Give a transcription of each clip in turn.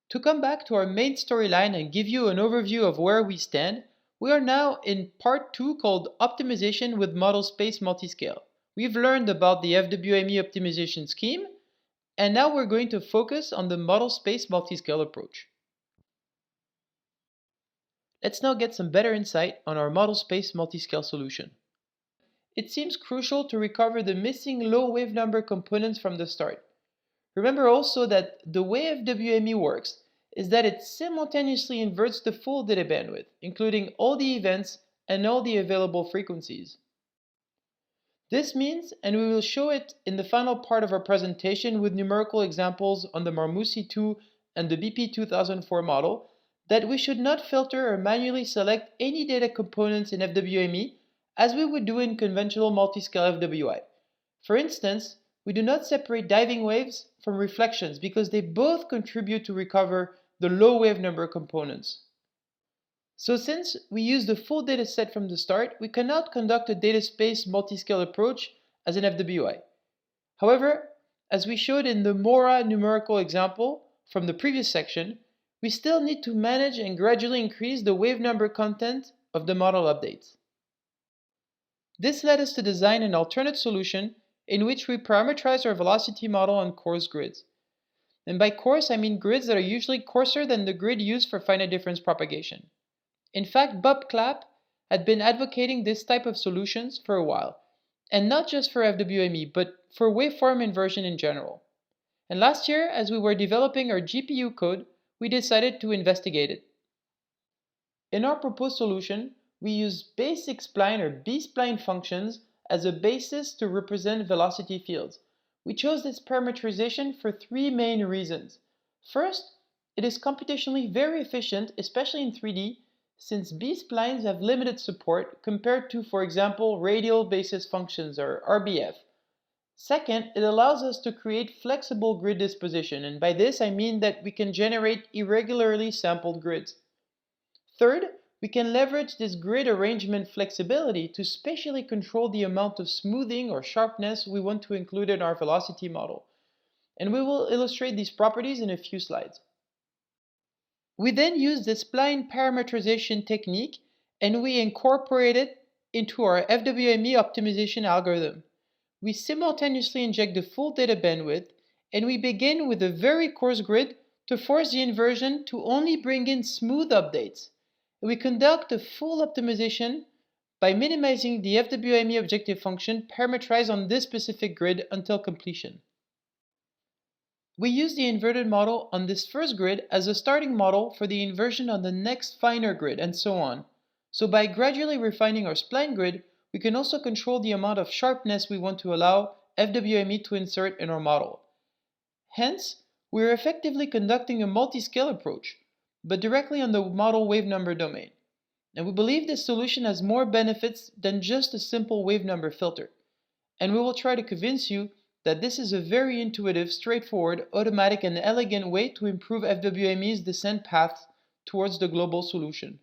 To come back to our main storyline and give you an overview of where we stand, we are now in part 2 called Optimization with Model Space Multiscale. We've learned about the FWME optimization scheme, and now we're going to focus on the model space multiscale approach. Let's now get some better insight on our model space multiscale solution. It seems crucial to recover the missing low wave number components from the start. Remember also that the way FWME works is that it simultaneously inverts the full data bandwidth, including all the events and all the available frequencies. This means, and we will show it in the final part of our presentation with numerical examples on the Marmousi 2 and the BP 2004 model, that we should not filter or manually select any data components in FWME as we would do in conventional multiscale FWI. For instance, we do not separate diving waves from reflections because they both contribute to recover the low wave number components. So since we use the full data set from the start, we cannot conduct a data space multiscale approach as an FWI. However, as we showed in the Mora numerical example from the previous section, we still need to manage and gradually increase the wave number content of the model updates. This led us to design an alternate solution in which we parameterize our velocity model on coarse grids. And by coarse, I mean grids that are usually coarser than the grid used for finite difference propagation. In fact, Bob Clapp had been advocating this type of solutions for a while, and not just for FWME, but for waveform inversion in general. And last year, as we were developing our GPU code, we decided to investigate it. In our proposed solution, we use basic spline or B-spline functions as a basis to represent velocity fields. We chose this parameterization for three main reasons. First, it is computationally very efficient, especially in 3D, since B-splines have limited support compared to, for example, radial basis functions or RBF. Second, it allows us to create flexible grid disposition, and by this I mean that we can generate irregularly sampled grids. Third, we can leverage this grid arrangement flexibility to spatially control the amount of smoothing or sharpness we want to include in our velocity model. And we will illustrate these properties in a few slides. We then use the spline parameterization technique and we incorporate it into our FWME optimization algorithm. We simultaneously inject the full data bandwidth and we begin with a very coarse grid to force the inversion to only bring in smooth updates. We conduct a full optimization by minimizing the FWME objective function parameterized on this specific grid until completion. We use the inverted model on this first grid as a starting model for the inversion on the next finer grid, and so on. So by gradually refining our spline grid, we can also control the amount of sharpness we want to allow FWME to insert in our model. Hence, we are effectively conducting a multi-scale approach, but directly on the model wave number domain. And we believe this solution has more benefits than just a simple wave number filter. And we will try to convince you that this is a very intuitive, straightforward, automatic, and elegant way to improve FWME's descent path towards the global solution.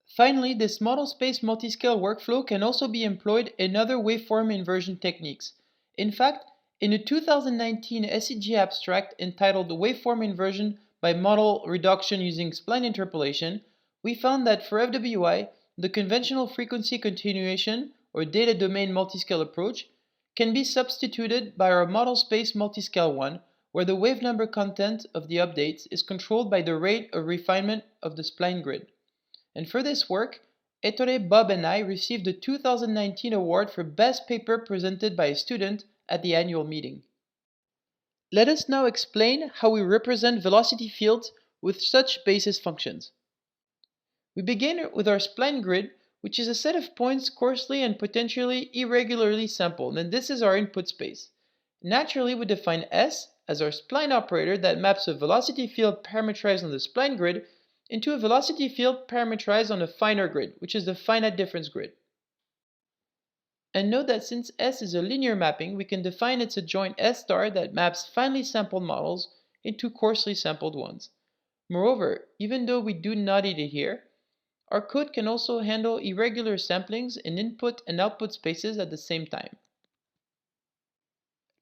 Finally, this model space multiscale workflow can also be employed in other waveform inversion techniques. In fact, in a 2019 SEG abstract entitled Waveform Inversion by Model Reduction Using Spline Interpolation, we found that for FWI, the conventional frequency continuation or data domain multiscale approach can be substituted by our model space multiscale one, where the wave number content of the updates is controlled by the rate of refinement of the spline grid. And for this work, Ettore, Bob, and I received the 2019 award for Best Paper presented by a student at the annual meeting. Let us now explain how we represent velocity fields with such basis functions. We begin with our spline grid, which is a set of points coarsely and potentially irregularly sampled, and this is our input space. Naturally, we define S as our spline operator that maps a velocity field parameterized on the spline grid into a velocity field parameterized on a finer grid, which is the finite difference grid. And note that since S is a linear mapping, we can define its adjoint S star that maps finely sampled models into coarsely sampled ones. Moreover, even though we do not need it here, our code can also handle irregular samplings in input and output spaces at the same time.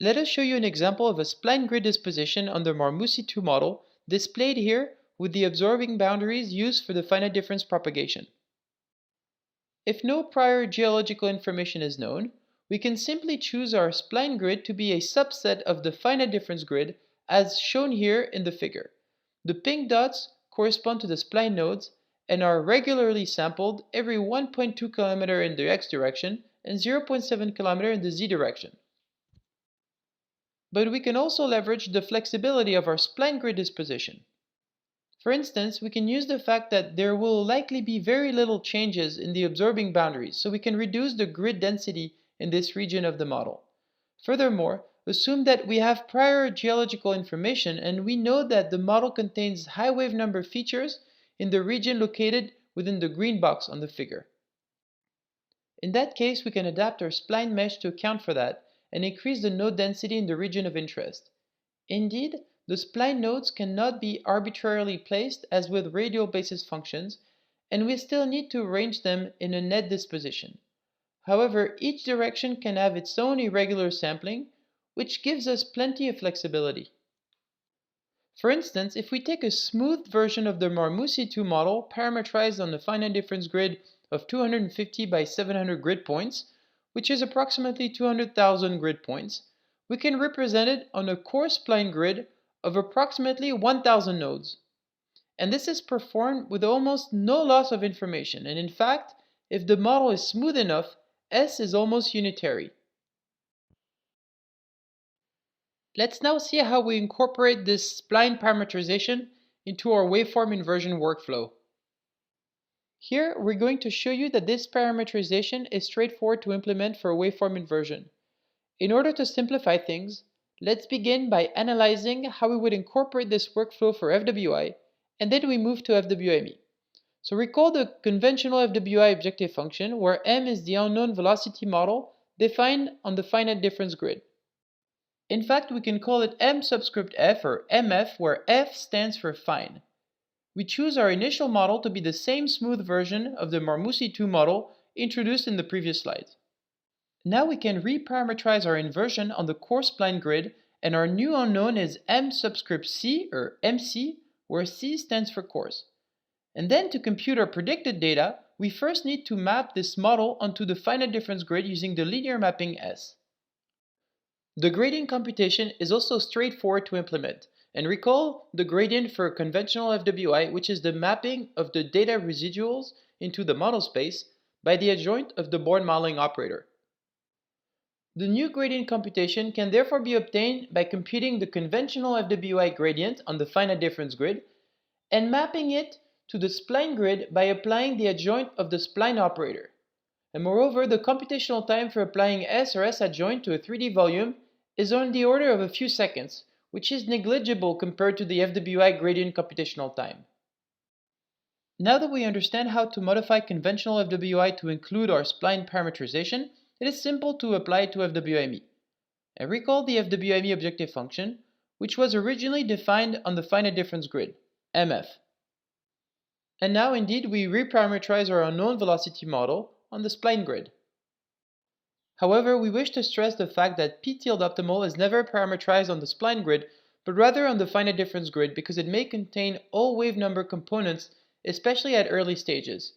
Let us show you an example of a spline grid disposition on the Marmousi 2 model, displayed here with the absorbing boundaries used for the finite difference propagation. If no prior geological information is known, we can simply choose our spline grid to be a subset of the finite difference grid as shown here in the figure. The pink dots correspond to the spline nodes and are regularly sampled every 1.2 km in the x direction and 0.7 km in the z direction. But we can also leverage the flexibility of our spline grid disposition. For instance, we can use the fact that there will likely be very little changes in the absorbing boundaries, so we can reduce the grid density in this region of the model. Furthermore, assume that we have prior geological information and we know that the model contains high wave number features in the region located within the green box on the figure. In that case, we can adapt our spline mesh to account for that and increase the node density in the region of interest. Indeed, the spline nodes cannot be arbitrarily placed as with radial basis functions, and we still need to arrange them in a net disposition. However, each direction can have its own irregular sampling, which gives us plenty of flexibility. For instance, if we take a smoothed version of the Marmousi 2 model parametrized on the finite difference grid of 250 by 700 grid points, which is approximately 200,000 grid points, we can represent it on a core spline grid of approximately 1000 nodes. And this is performed with almost no loss of information, and in fact, if the model is smooth enough, S is almost unitary. Let's now see how we incorporate this spline parameterization into our waveform inversion workflow. Here, we're going to show you that this parameterization is straightforward to implement for a waveform inversion. In order to simplify things, let's begin by analyzing how we would incorporate this workflow for FWI, and then we move to FWIME. So recall the conventional FWI objective function, where m is the unknown velocity model defined on the finite difference grid. In fact, we can call it m subscript f or mf, where f stands for fine. We choose our initial model to be the same smooth version of the Marmousi 2 model introduced in the previous slides. Now we can reparameterize our inversion on the core spline grid, and our new unknown is m subscript c or mc, where c stands for coarse. And then to compute our predicted data, we first need to map this model onto the finite difference grid using the linear mapping S. The gradient computation is also straightforward to implement, and recall the gradient for conventional FWI, which is the mapping of the data residuals into the model space by the adjoint of the Born modeling operator. The new gradient computation can therefore be obtained by computing the conventional FWI gradient on the finite difference grid and mapping it to the spline grid by applying the adjoint of the spline operator. And moreover, the computational time for applying S or S adjoint to a 3D volume is on the order of a few seconds, which is negligible compared to the FWI gradient computational time. Now that we understand how to modify conventional FWI to include our spline parameterization, it is simple to apply it to FWIME. And recall the FWIME objective function, which was originally defined on the finite difference grid, MF. And now indeed we reparameterize our unknown velocity model on the spline grid. However, we wish to stress the fact that p tilde optimal is never parameterized on the spline grid, but rather on the finite difference grid because it may contain all wave number components, especially at early stages.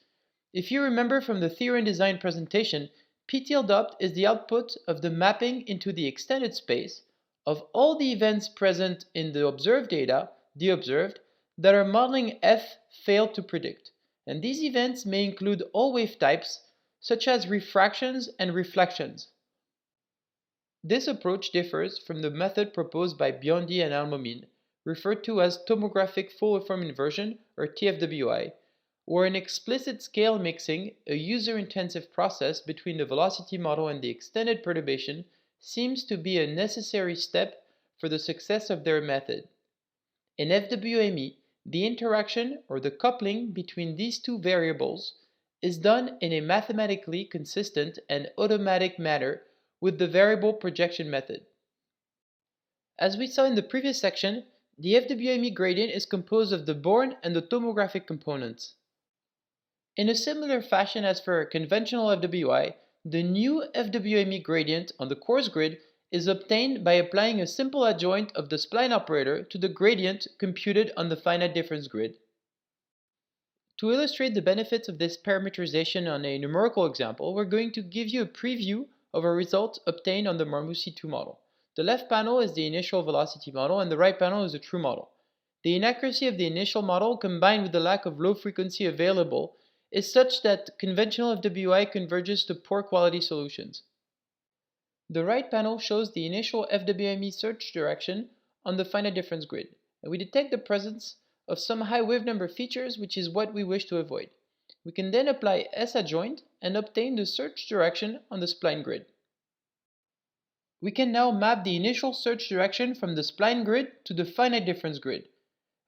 If you remember from the theory and design presentation, p tilde opt is the output of the mapping into the extended space of all the events present in the observed data, the observed, that our modeling F failed to predict. And these events may include all wave types, such as refractions and reflections. This approach differs from the method proposed by Biondi and Almomin, referred to as tomographic full waveform inversion or TFWI, where an explicit scale mixing, a user-intensive process between the velocity model and the extended perturbation, seems to be a necessary step for the success of their method. In FWME, the interaction or the coupling between these two variables is done in a mathematically consistent and automatic manner with the variable projection method. As we saw in the previous section, the FWME gradient is composed of the Born and the tomographic components. In a similar fashion as for conventional FWI, the new FWME gradient on the coarse grid is obtained by applying a simple adjoint of the spline operator to the gradient computed on the finite difference grid. To illustrate the benefits of this parameterization on a numerical example, we're going to give you a preview of a result obtained on the Marmousy's-2 model. The left panel is the initial velocity model and the right panel is the true model. The inaccuracy of the initial model combined with the lack of low frequency available is such that conventional FWI converges to poor quality solutions. The right panel shows the initial FWIME search direction on the finite difference grid, and we detect the presence of some high wave number features, which is what we wish to avoid. We can then apply S adjoint and obtain the search direction on the spline grid. We can now map the initial search direction from the spline grid to the finite difference grid.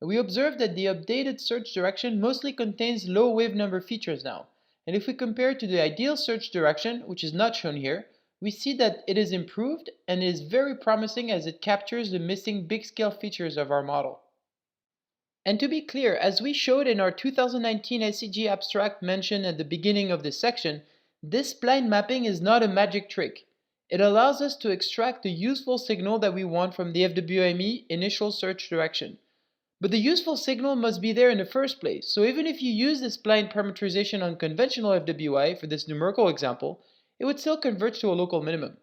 We observe that the updated search direction mostly contains low wave number features now, and if we compare to the ideal search direction, which is not shown here, we see that it is improved and is very promising as it captures the missing big scale features of our model. And to be clear, as we showed in our 2019 SCG abstract mentioned at the beginning of this section, this spline mapping is not a magic trick. It allows us to extract the useful signal that we want from the FWIME initial search direction. But the useful signal must be there in the first place, so even if you use this spline parameterization on conventional FWI for this numerical example, it would still converge to a local minimum.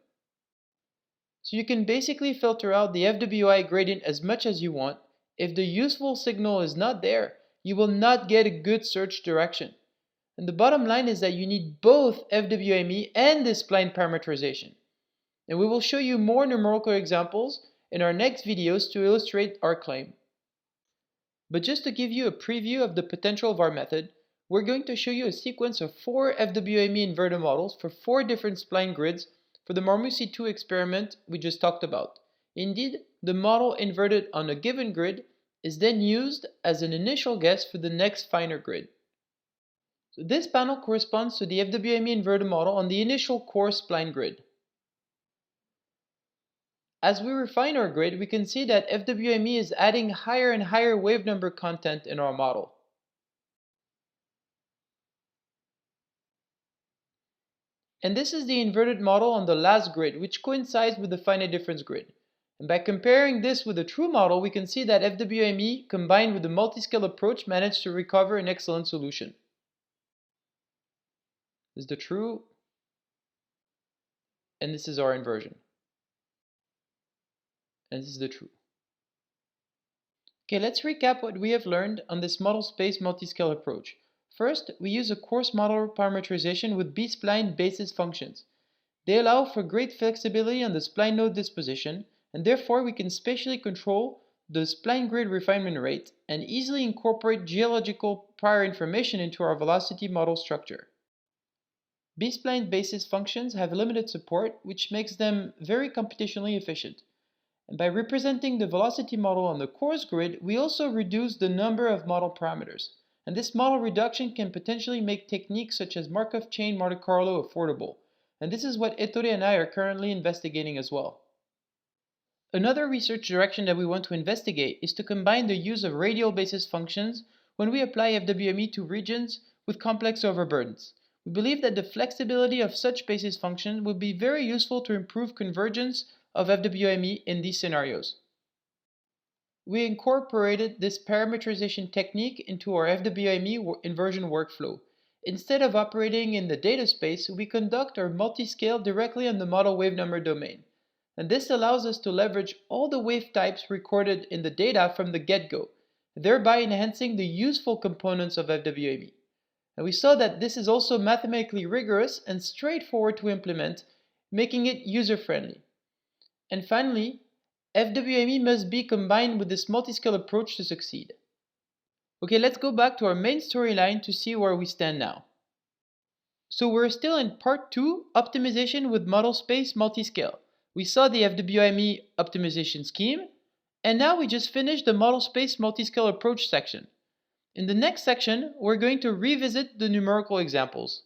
So you can basically filter out the FWI gradient as much as you want. If the useful signal is not there, you will not get a good search direction. And the bottom line is that you need both FWIME and this spline parameterization. And we will show you more numerical examples in our next videos to illustrate our claim. But just to give you a preview of the potential of our method, we're going to show you a sequence of 4 FWIME inverter models for 4 different spline grids for the Marmousy's-2 experiment we just talked about. Indeed, the model inverted on a given grid is then used as an initial guess for the next finer grid. So this panel corresponds to the FWIME inverter model on the initial core spline grid. As we refine our grid, we can see that FWIME is adding higher and higher wave number content in our model. And this is the inverted model on the last grid, which coincides with the finite difference grid. And by comparing this with the true model, we can see that FWIME combined with the multi-scale approach managed to recover an excellent solution. This is the true, and this is our inversion. And this is the true. Okay, let's recap what we have learned on this model space multi-scale approach. First, we use a coarse model parameterization with B-spline basis functions. They allow for great flexibility on the spline node disposition, and therefore we can spatially control the spline grid refinement rate and easily incorporate geological prior information into our velocity model structure. B-spline basis functions have limited support, which makes them very computationally efficient. And by representing the velocity model on the coarse grid, we also reduce the number of model parameters. And this model reduction can potentially make techniques such as Markov chain Monte Carlo affordable. And this is what Ettore and I are currently investigating as well. Another research direction that we want to investigate is to combine the use of radial basis functions when we apply FWIME to regions with complex overburdens. We believe that the flexibility of such basis functions would be very useful to improve convergence of FWIME in these scenarios. We incorporated this parameterization technique into our FWIME inversion workflow. Instead of operating in the data space, we conduct our multi-scale directly on the model wave number domain. And this allows us to leverage all the wave types recorded in the data from the get-go, thereby enhancing the useful components of FWIME. And we saw that this is also mathematically rigorous and straightforward to implement, making it user-friendly. And finally, FWIME must be combined with this multi-scale approach to succeed. Okay, let's go back to our main storyline to see where we stand now. So we're still in part 2, optimization with model space multi-scale. We saw the FWIME optimization scheme, and now we just finished the model space multi-scale approach section. In the next section, we're going to revisit the numerical examples.